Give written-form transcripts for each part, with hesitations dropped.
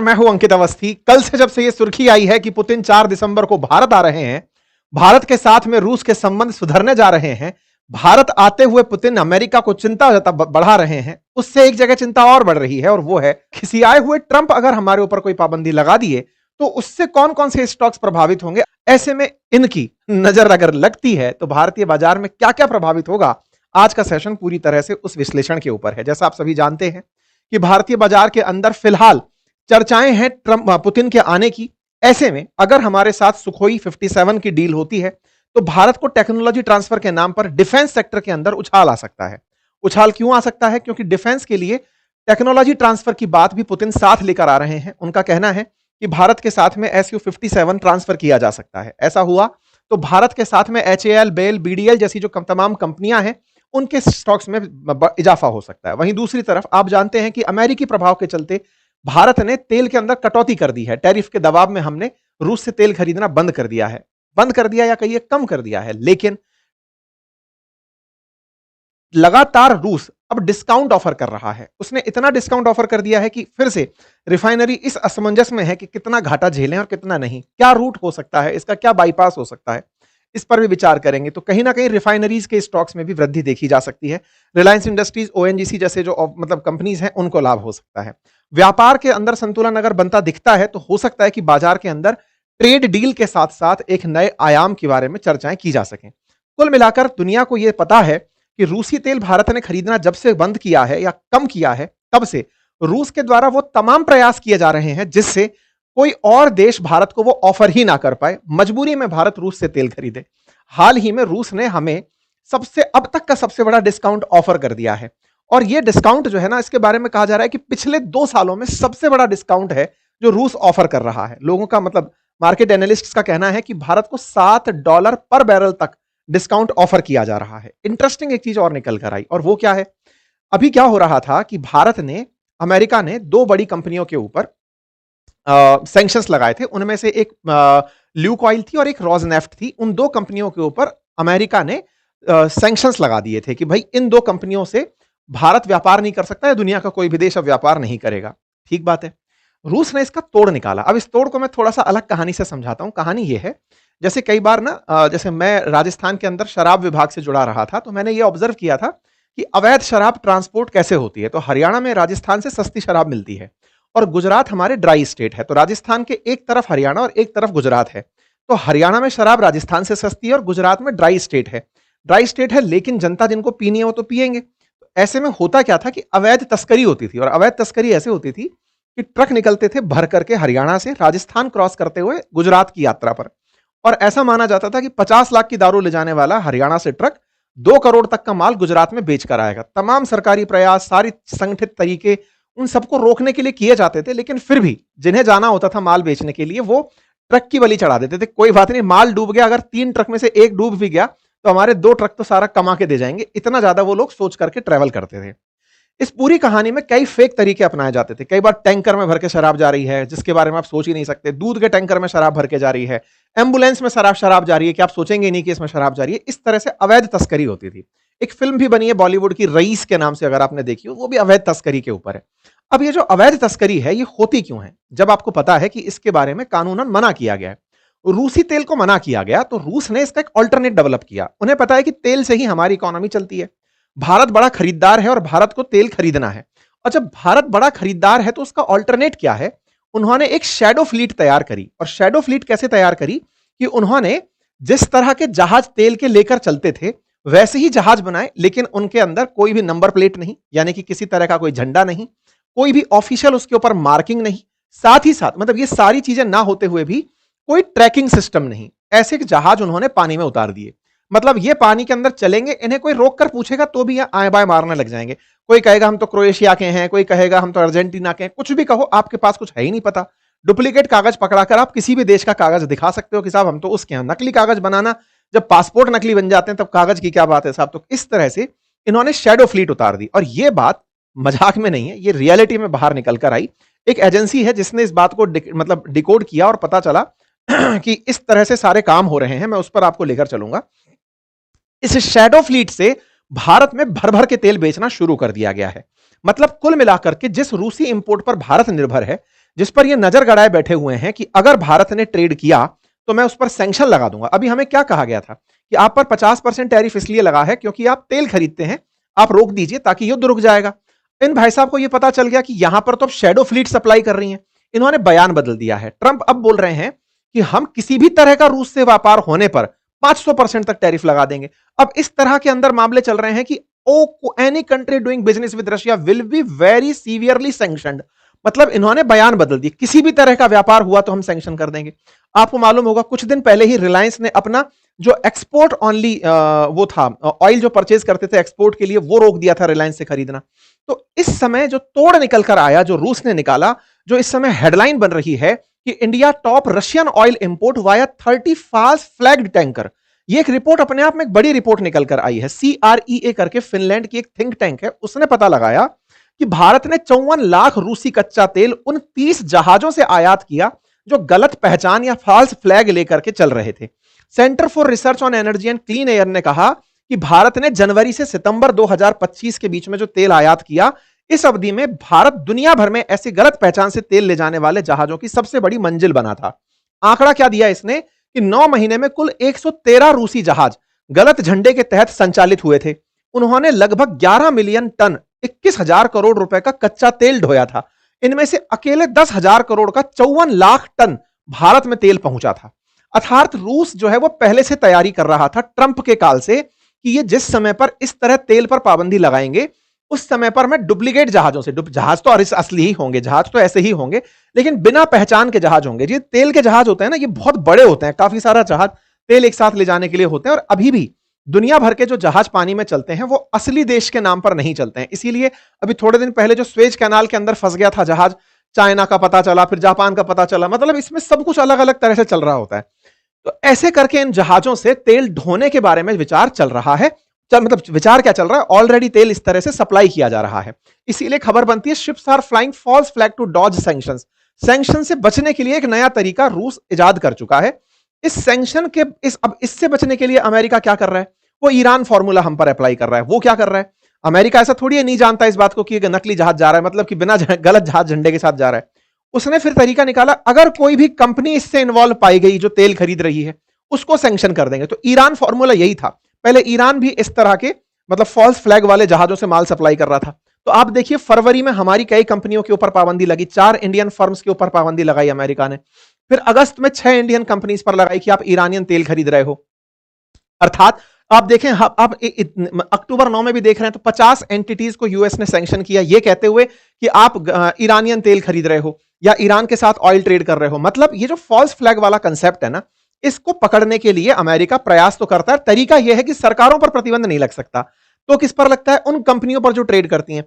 मैं हूं अंकित अवस्थी। कल से जब से यह सुर्खी आई है कि पुतिन 4 दिसंबर को भारत आ रहे हैं, भारत के साथ में रूस के संबंध सुधरने जा रहे हैं, भारत आते हुए पुतिन अमेरिका को चिंता बढ़ा रहे हैं, उससे एक जगह चिंता और बढ़ रही है और वो है खिसियाए हुए ट्रंप अगर हमारे ऊपर कोई पाबंदी लगा दिए तो उससे कौन कौन से स्टॉक्स प्रभावित होंगे। ऐसे में इनकी नजर अगर लगती है तो भारतीय बाजार में क्या क्या प्रभावित होगा। आज का सेशन पूरी तरह से उस विश्लेषण के ऊपर है। जैसा आप सभी जानते हैं कि भारतीय बाजार के अंदर फिलहाल चर्चाएं हैं ट्रंप पुतिन के आने की। ऐसे में अगर हमारे साथ सुखोई 57 की डील होती है तो भारत को टेक्नोलॉजी ट्रांसफर के नाम पर डिफेंस सेक्टर के अंदर उछाल आ सकता है। उछाल क्यों आ सकता है? क्योंकि डिफेंस के लिए टेक्नोलॉजी ट्रांसफर की बात भी पुतिन साथ लेकर आ रहे हैं। उनका कहना है कि भारत के साथ में SU-57 ट्रांसफर किया जा सकता है। ऐसा हुआ तो भारत के साथ में HAL, BEL, BDL जैसी जो तमाम कंपनियां हैं उनके स्टॉक्स में इजाफा हो सकता है। वहीं दूसरी तरफ आप जानते हैं कि अमेरिकी प्रभाव के चलते भारत ने तेल के अंदर कटौती कर दी है। टैरिफ के दबाव में हमने रूस से तेल खरीदना बंद कर दिया है। बंद कर दिया या कहिए कम कर दिया है। लेकिन लगातार रूस अब डिस्काउंट ऑफर कर रहा है। उसने इतना डिस्काउंट ऑफर कर दिया है कि फिर से रिफाइनरी इस असमंजस में है कि कितना घाटा झेलें और कितना नहीं। क्या रूट हो सकता है, इसका क्या बाईपास हो सकता है, इस पर भी विचार करेंगे। तो कहीं ना कहीं रिफाइनरीज के स्टॉक्स में भी वृद्धि देखी जा सकती है। रिलायंस इंडस्ट्रीज, ONGC जैसे जो कंपनीज हैं उनको लाभ हो सकता है। व्यापार के अंदर संतुलन अगर बनता दिखता है तो हो सकता है कि बाजार के अंदर ट्रेड डील के साथ साथ एक नए आयाम के बारे में चर्चाएं की जा सकें। कुल मिलाकर दुनिया को यह पता है कि रूसी तेल भारत ने खरीदना जब से बंद किया है या कम किया है, तब से रूस के द्वारा वो तमाम प्रयास किए जा रहे हैं जिससे कोई और देश भारत को वो ऑफर ही ना कर पाए। मजबूरी में भारत रूस से तेल खरीदे। हाल ही में रूस ने हमें अब तक का सबसे बड़ा डिस्काउंट ऑफर कर दिया है और ये डिस्काउंट जो है ना, इसके बारे में कहा जा रहा है कि पिछले 2 सालों में सबसे बड़ा डिस्काउंट है जो रूस ऑफर कर रहा है। लोगों का मार्केट एनालिस्ट्स का कहना है कि भारत को $7 पर बैरल तक डिस्काउंट ऑफर किया जा रहा है। इंटरेस्टिंग एक चीज और निकल कर आई और वो क्या है, अभी क्या हो रहा था कि अमेरिका ने 2 बड़ी कंपनियों के ऊपर सैंक्शंस लगाए थे। उनमें से एक ल्यूकॉइल थी और एक रोजनेफ्ट थी। उन 2 कंपनियों के ऊपर अमेरिका ने सैंक्शंस लगा दिए थे कि भाई इन 2 कंपनियों से भारत व्यापार नहीं कर सकता है, दुनिया का कोई भी देश अब व्यापार नहीं करेगा। ठीक बात है। रूस ने इसका तोड़ निकाला। अब इस तोड़ को मैं थोड़ा सा अलग कहानी से समझाता हूं। कहानी यह है, जैसे कई बार ना जैसे मैं राजस्थान के अंदर शराब विभाग से जुड़ा रहा था तो मैंने ये ऑब्जर्व किया था कि अवैध शराब ट्रांसपोर्ट कैसे होती है। तो हरियाणा में राजस्थान से सस्ती शराब मिलती है और गुजरात हमारे ड्राई स्टेट है। तो राजस्थान के एक तरफ हरियाणा और एक तरफ गुजरात है। तो हरियाणा में शराब राजस्थान से सस्ती है और गुजरात में ड्राई स्टेट है। ड्राई स्टेट है लेकिन जनता जिनको पीनी है वो तो पिएंगे। ऐसे में होता क्या था कि अवैध तस्करी होती थी और अवैध तस्करी ऐसे होती थी कि ट्रक निकलते थे भर करके हरियाणा से राजस्थान क्रॉस करते हुए गुजरात की यात्रा पर। और ऐसा माना जाता था कि 50 लाख की दारू ले जाने वाला हरियाणा से ट्रक 2 करोड़ तक का माल गुजरात में बेच कर आएगा। तमाम सरकारी प्रयास, सारी संगठित तरीके उन सबको रोकने के लिए किए जाते थे, लेकिन फिर भी जिन्हें जाना होता था माल बेचने के लिए वो ट्रक की बलि चढ़ा देते थे। कोई बात नहीं, माल डूब गया, अगर 3 ट्रक में से 1 डूब भी गया तो हमारे 2 ट्रक तो सारा कमा के दे जाएंगे। इतना ज्यादा वो लोग सोच करके ट्रेवल करते थे। इस पूरी कहानी में कई फेक तरीके अपनाए जाते थे। कई बार टैंकर में भर के शराब जा रही है जिसके बारे में आप सोच ही नहीं सकते। दूध के टैंकर में शराब भर के जा रही है। एम्बुलेंस में शराब जा रही है कि आप सोचेंगे नहीं कि इसमें शराब जा रही है। इस तरह से अवैध तस्करी होती थी। एक फिल्म भी बनी है बॉलीवुड की, रईस के नाम से, अगर आपने देखी हो, वो भी अवैध तस्करी के ऊपर है। अब ये जो अवैध तस्करी है ये होती क्यों है? जब आपको पता है कि इसके बारे में कानूनन मना किया गया है, रूसी तेल को मना किया गया, तो रूस ने इसका एक ऑल्टरनेट डेवलप किया। उन्हें पता है कि तेल से ही हमारी इकोनॉमी चलती है। भारत बड़ा खरीदार है और भारत को तेल खरीदना है। और जब भारत बड़ा खरीदार है तो उसका ऑल्टरनेट क्या है? उन्होंने एक शैडो फ्लीट तैयार करी। और शैडो फ्लीट कैसे तैयार करी कि उन्होंने जिस तरह के जहाज तेल के लेकर चलते थे वैसे ही जहाज बनाए, लेकिन उनके अंदर कोई भी नंबर प्लेट नहीं, यानी कि किसी तरह का कोई झंडा नहीं, कोई भी ऑफिशियल उसके ऊपर मार्किंग नहीं। साथ ही साथ ये सारी चीजें ना होते हुए भी कोई ट्रैकिंग सिस्टम नहीं। ऐसे जहाज उन्होंने पानी में उतार दिए। ये पानी के अंदर चलेंगे, इन्हें कोई रोक कर पूछेगा तो भी यहाँ आए बाएं मारने लग जाएंगे। कोई कहेगा हम तो क्रोएशिया के हैं, कोई कहेगा हम तो अर्जेंटीना के हैं। कुछ भी कहो, आपके पास कुछ है ही नहीं पता। डुप्लीकेट कागज पकड़ाकर आप किसी भी देश का कागज दिखा सकते हो कि साहब हम तो उसके हैं। नकली कागज बनाना, जब पासपोर्ट नकली बन जाते हैं तब कागज की क्या बात है साहब। तो इस तरह से इन्होंने शैडो फ्लीट उतार दी। और ये बात मजाक में नहीं है, ये रियलिटी में बाहर निकल कर आई। एक एजेंसी है जिसने इस बात को डिकोड किया और पता चला कि इस तरह से सारे काम हो रहे हैं। मैं उस पर आपको लेकर चलूंगा। इस शैडो फ्लीट से भारत में भर भर के तेल बेचना शुरू कर दिया गया है। कुल मिलाकर के जिस रूसी इंपोर्ट पर भारत निर्भर है, जिस पर ये नजर गड़ाए बैठे हुए हैं कि अगर भारत ने ट्रेड किया तो मैं उस पर सैंक्शन लगा दूंगा। अभी हमें क्या कहा गया था कि आप पर 50% टैरिफ इसलिए लगा है क्योंकि आप तेल खरीदते हैं, आप रोक दीजिए ताकि युद्ध रुक जाएगा। इन भाई साहब को यह पता चल गया कि यहां पर तो अब शैडो फ्लीट सप्लाई कर रही है। इन्होंने बयान बदल दिया है। ट्रंप अब बोल रहे हैं कि हम किसी भी तरह का रूस से व्यापार होने पर 500% तक टैरिफ लगा देंगे। अब इस तरह के अंदर मामले चल रहे हैं कि any country doing business with Russia will be very severely sanctioned. मतलब इन्होंने बयान बदल दिया, किसी भी तरह का व्यापार हुआ तो हम सैंक्शन कर देंगे। आपको मालूम होगा कुछ दिन पहले ही रिलायंस ने अपना जो एक्सपोर्ट ओनली वो था, ऑयल जो परचेज करते थे एक्सपोर्ट के लिए, वो रोक दिया था रिलायंस से खरीदना। तो इस समय जो तोड़ निकल कर आया, जो रूस ने निकाला, जो इस समय हेडलाइन बन रही है कि India top Russian oil import via 30 fast flagged tanker. ये एक रिपोर्ट अपने आप में एक बड़ी रिपोर्ट निकल कर आई है। CREA करके फिनलैंड की एक थिंक टैंक है, उसने पता लगाया कि भारत ने 54 लाख रूसी कच्चा तेल उन 30 जहाजों से आयात किया जो गलत पहचान या फॉल्स फ्लैग लेकर के चल रहे थे। Centre for research on energy and clean air ने कहा कि भारत ने जनवरी से सितंबर 2025 के बीच में जो तेल आयात किया, इस अवधि में भारत दुनिया भर में ऐसी गलत पहचान से तेल ले जाने वाले जहाजों की सबसे बड़ी मंजिल बना था। आंकड़ा क्या दिया इसने कि 9 महीने में कुल 113 रूसी जहाज गलत झंडे के तहत संचालित हुए थे। उन्होंने लगभग 11 मिलियन टन 21,000 करोड़ रुपए का कच्चा तेल ढोया था। इनमें से अकेले 10,000 करोड़ का 54 लाख टन भारत में तेल पहुंचा था। अर्थात रूस जो है वो पहले से तैयारी कर रहा था ट्रंप के काल से कि ये जिस समय पर इस तरह तेल पर पाबंदी लगाएंगे, उस समय पर मैं डुप्लीकेट जहाजों से, जहाज तो असली ही होंगे, जहाज तो ऐसे ही होंगे, लेकिन बिना पहचान के जहाज होंगे। ये तेल के जहाज होते हैं ना, ये बहुत बड़े होते हैं, काफी सारा जहाज तेल एक साथ ले जाने के लिए होते हैं। और अभी भी दुनिया भर के जो जहाज पानी में चलते हैं वो असली देश के नाम पर नहीं चलते हैं। इसीलिए अभी थोड़े दिन पहले जो स्वेज कैनाल के अंदर फंस गया था जहाज, चाइना का पता चला, फिर जापान का पता चला, मतलब इसमें सब कुछ अलग अलग तरह से चल रहा होता है। तो ऐसे करके इन जहाजों से तेल ढोने के बारे में विचार चल रहा है। मतलब विचार क्या चल रहा है, ऑलरेडी तेल इस तरह से सप्लाई किया जा रहा है। इसीलिए खबर बनती है ships are flying false flag to dodge sanctions. Sanction से बचने के लिए एक नया तरीका रूस इजाद कर चुका है। इस सैंक्शन के अब इससे बचने के लिए अमेरिका क्या कर रहा है, वो ईरान फॉर्मूला हम पर अप्लाई कर रहा है। वो क्या कर रहा है, अमेरिका ऐसा थोड़ी है नहीं जानता इस बात को कि नकली जहाज जा रहा है, मतलब कि बिना गलत जहाज झंडे के साथ जा रहा है। उसने फिर तरीका निकाला, अगर कोई भी कंपनी इससे इन्वॉल्व पाई गई जो तेल खरीद रही है, उसको सैंक्शन कर देंगे। तो ईरान फॉर्मूला यही था। पहले ईरान भी इस तरह के मतलब फॉल्स फ्लैग वाले जहाजों से माल सप्लाई कर रहा था। तो आप देखिए फरवरी में हमारी कई कंपनियों के ऊपर पाबंदी लगी, 4 इंडियन फर्म्स के ऊपर पाबंदी लगाई अमेरिका ने। फिर अगस्त में 6 इंडियन कंपनीज पर लगाई कि आप ईरानियन तेल खरीद रहे हो। अर्थात आप देखें, आप अक्टूबर 9 में भी देख रहे हैं तो 50 एंटिटीज को यूएस ने सैंक्शन किया, ये कहते हुए कि आप ईरानियन तेल खरीद रहे हो या ईरान के साथ ऑयल ट्रेड कर रहे हो। मतलब ये जो फॉल्स फ्लैग वाला कंसेप्ट है ना, इसको पकड़ने के लिए अमेरिका प्रयास तो करता है। तरीका यह है कि सरकारों पर प्रतिबंध नहीं लग सकता, तो किस पर लगता है, उन कंपनियों पर जो ट्रेड करती हैं।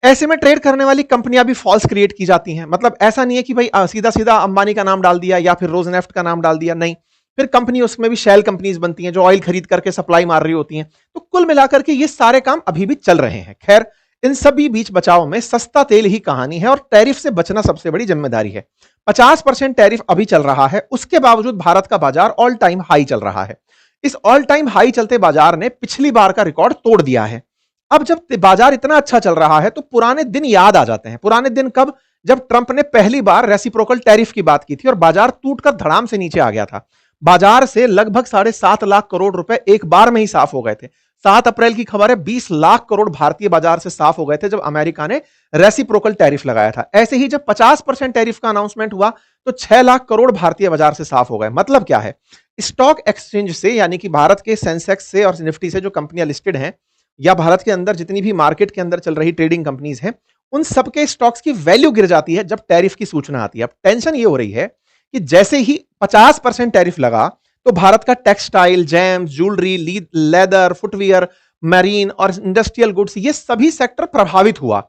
ऐसे में ट्रेड करने वाली कंपनियां भी फॉल्स क्रिएट की जाती हैं। मतलब ऐसा नहीं है कि भाई सीधा सीधा अंबानी का नाम डाल दिया या फिर रोजनेफ्ट का नाम डाल दिया, नहीं, फिर कंपनी उसमें भी शेल कंपनीज बनती हैं जो ऑयल खरीद करके सप्लाई मार रही होती हैं। तो कुल मिलाकर के ये सारे काम अभी भी चल रहे हैं। खैर, इन सभी बीच बचाव में सस्ता तेल ही कहानी है और टैरिफ से बचना सबसे बड़ी जिम्मेदारी है। 50% टैरिफ अभी चल रहा है, उसके बावजूद भारत का बाजार ऑल टाइम हाई चल रहा है। इस ऑल टाइम हाई चलते बाजार ने पिछली बार का रिकॉर्ड तोड़ दिया है। अब जब बाजार इतना अच्छा चल रहा है तो पुराने दिन याद आ जाते हैं। पुराने दिन कब, जब ट्रंप ने पहली बार रेसिप्रोकल टैरिफ की बात की थी और बाजार टूटकर धड़ाम से नीचे आ गया था। बाजार से लगभग 7.5 लाख करोड़ रुपए एक बार में ही साफ हो गए थे। 7 अप्रैल की खबर है, 20 लाख करोड़ भारतीय बाजार से साफ हो गए थे जब अमेरिका ने रेसिप्रोकल टैरिफ लगाया था। ऐसे ही जब 50% टैरिफ का अनाउंसमेंट हुआ तो 6 लाख करोड़ भारतीय बाजार से साफ हो गए। मतलब क्या है, स्टॉक एक्सचेंज से, यानी कि भारत के सेंसेक्स से और निफ्टी से जो कंपनियां लिस्टेड हैं या भारत के अंदर जितनी भी मार्केट के अंदर चल रही ट्रेडिंग कंपनीज हैं, उन सबके स्टॉक्स की वैल्यू गिर जाती है जब टैरिफ की सूचना आती है। अब टेंशन ये हो रही है कि जैसे ही 50% टैरिफ लगा तो भारत का textile, James, jewellery, leather, footwear, marine और इंडस्ट्रियल गुड्स, ये सभी सेक्टर प्रभावित हुआ।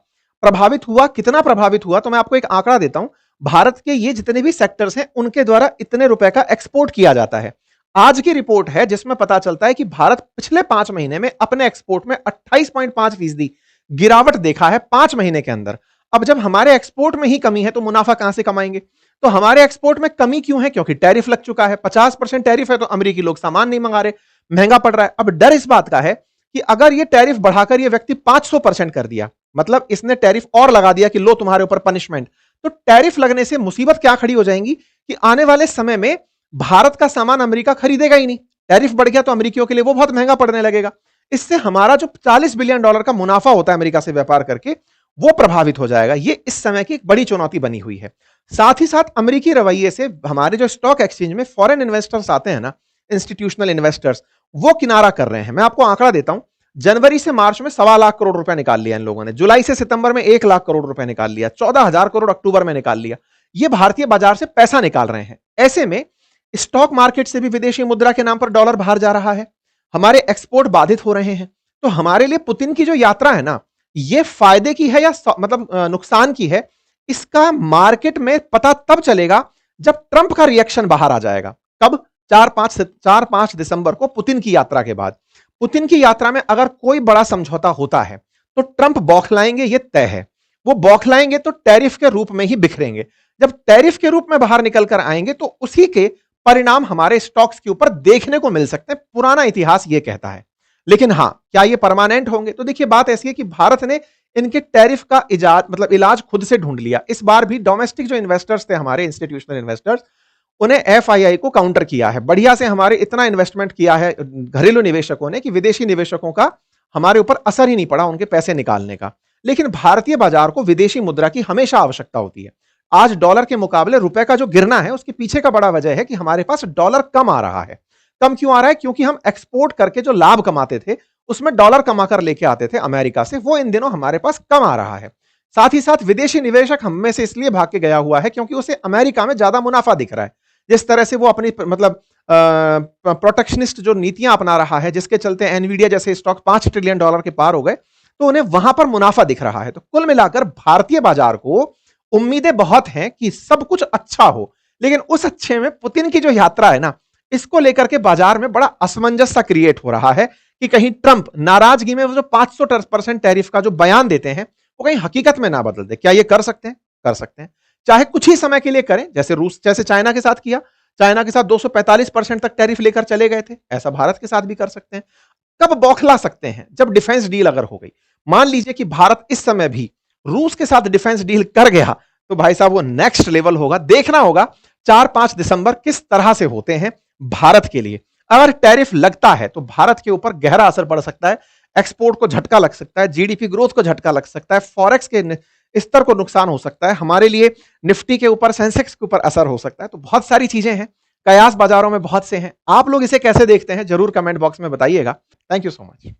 कितना प्रभावित हुआ, तो मैं आपको एक आंकड़ा देता हूं। भारत के ये जितने भी सेक्टर्स हैं उनके द्वारा इतने रुपए का एक्सपोर्ट किया जाता है। आज की रिपोर्ट है जिसमें पता चलता है कि भारत पिछले 5 महीने में अपने एक्सपोर्ट में 28.5% गिरावट देखा है 5 महीने के अंदर। अब जब हमारे एक्सपोर्ट में ही कमी है तो मुनाफा कहां से कमाएंगे। तो हमारे एक्सपोर्ट में कमी क्यों है, क्योंकि टैरिफ लग चुका है। 50% टैरिफ है तो अमेरिकी लोग सामान नहीं मंगा रहे, महंगा पड़ रहा है। अब डर इस बात का है कि अगर ये टैरिफ बढ़ाकर ये व्यक्ति 500% कर दिया, मतलब इसने टैरिफ और लगा दिया कि लो तुम्हारे ऊपर पनिशमेंट, तो टैरिफ लगने से मुसीबत क्या खड़ी हो जाएंगी कि आने वाले समय में भारत का सामान अमेरिका खरीदेगा ही नहीं। टैरिफ बढ़ गया तो अमेरिकियों के लिए वो बहुत महंगा पड़ने लगेगा। इससे हमारा जो $40 बिलियन का मुनाफा होता है अमेरिका से व्यापार करके, वो प्रभावित हो जाएगा। ये इस समय की एक बड़ी चुनौती बनी हुई है। साथ ही साथ अमेरिकी रवैये से हमारे जो स्टॉक एक्सचेंज में फॉरेन इन्वेस्टर्स आते हैं ना, इंस्टीट्यूशनल इन्वेस्टर्स, वो किनारा कर रहे हैं। मैं आपको आंकड़ा देता हूं, जनवरी से मार्च में 1.25 लाख करोड़ रुपए निकाल लिया इन लोगों ने, जुलाई से सितंबर में 1 लाख करोड़ रुपए निकाल लिया, 14,000 करोड़ अक्टूबर में निकाल लिया। ये भारतीय बाजार से पैसा निकाल रहे हैं। ऐसे में स्टॉक मार्केट से भी विदेशी मुद्रा के नाम पर डॉलर बाहर जा रहा है, हमारे एक्सपोर्ट बाधित हो रहे हैं। तो हमारे लिए पुतिन की जो यात्रा है ना, ये फायदे की है या मतलब नुकसान की है, इसका मार्केट में पता तब चलेगा जब ट्रंप का रिएक्शन बाहर आ जाएगा। कब? 4-5 दिसंबर को, पुतिन की यात्रा के बाद। पुतिन की यात्रा में अगर कोई बड़ा समझौता होता है तो ट्रंप बौखलाएंगे, ये तय है। वो बौखलाएंगे तो टैरिफ के रूप में ही बिखरेंगे। जब टैरिफ के रूप में बाहर निकल कर आएंगे तो उसी के परिणाम हमारे स्टॉक्स के ऊपर देखने को मिल सकते हैं। पुराना इतिहास ये कहता है। लेकिन हां, क्या ये परमानेंट होंगे? तो देखिए, बात ऐसी है कि भारत ने इनके टैरिफ का इलाज खुद से ढूंढ लिया। इस बार भी डोमेस्टिक जो इन्वेस्टर्स थे, हमारे इंस्टीट्यूशनल इन्वेस्टर्स, उन्हें एफआईआई को काउंटर किया है। बढ़िया से हमारे इतना इन्वेस्टमेंट किया है घरेलू निवेशकों ने कि विदेशी निवेशकों का हमारे ऊपर असर ही नहीं पड़ा उनके पैसे निकालने का। लेकिन भारतीय बाजार को विदेशी मुद्रा की हमेशा आवश्यकता होती है। आज डॉलर के मुकाबले रुपए का जो गिरना है, उसके पीछे का बड़ा वजह है कि हमारे पास डॉलर कम आ रहा है। कम क्यों आ रहा है? क्योंकि हम एक्सपोर्ट करके जो लाभ कमाते थे, उसमें डॉलर कमाकर लेके आते थे अमेरिका से, वो इन दिनों हमारे पास कम आ रहा है। साथ ही साथ विदेशी निवेशक हम में से इसलिए भाग के गया हुआ है क्योंकि उसे अमेरिका में ज्यादा मुनाफा दिख रहा है। जिस तरह से वो अपनी प्रोटेक्शनिस्ट जो नीतियां अपना रहा है, जिसके चलते एनवीडिया जैसे स्टॉक $5 ट्रिलियन के पार हो गए, तो उन्हें वहां पर मुनाफा दिख रहा है। तो कुल मिलाकर भारतीय बाजार को उम्मीदें बहुत हैं कि सब कुछ अच्छा हो, लेकिन उस अच्छे में पुतिन की जो यात्रा है ना, इसको लेकर के बाजार में बड़ा असमंजस सा क्रिएट हो रहा है कि कहीं ट्रंप नाराजगी में वो जो 500% टैरिफ का जो बयान देते हैं, वो कहीं हकीकत में ना बदल दे। क्या ये कर सकते हैं? कर सकते हैं। चाहे कुछ ही समय के लिए करें, जैसे चाइना के साथ किया। चाइना के साथ 245% तक टैरिफ लेकर चले गए थे। ऐसा भारत के साथ भी कर सकते हैं। कब बौखला सकते हैं? जब डिफेंस डील अगर हो गई। मान लीजिए कि भारत इस समय भी रूस के साथ डिफेंस डील कर गया, तो भाई साहब वो नेक्स्ट लेवल होगा। देखना होगा 4-5 दिसंबर किस तरह से होते हैं भारत के लिए। अगर टैरिफ लगता है तो भारत के ऊपर गहरा असर पड़ सकता है। एक्सपोर्ट को झटका लग सकता है, जीडीपी ग्रोथ को झटका लग सकता है, फॉरेक्स के स्तर को नुकसान हो सकता है, हमारे लिए निफ्टी के ऊपर, सेंसेक्स के ऊपर असर हो सकता है। तो बहुत सारी चीजें हैं, कयास बाजारों में बहुत से हैं। आप लोग इसे कैसे देखते हैं? जरूर कमेंट बॉक्स में बताइएगा। Thank you so much.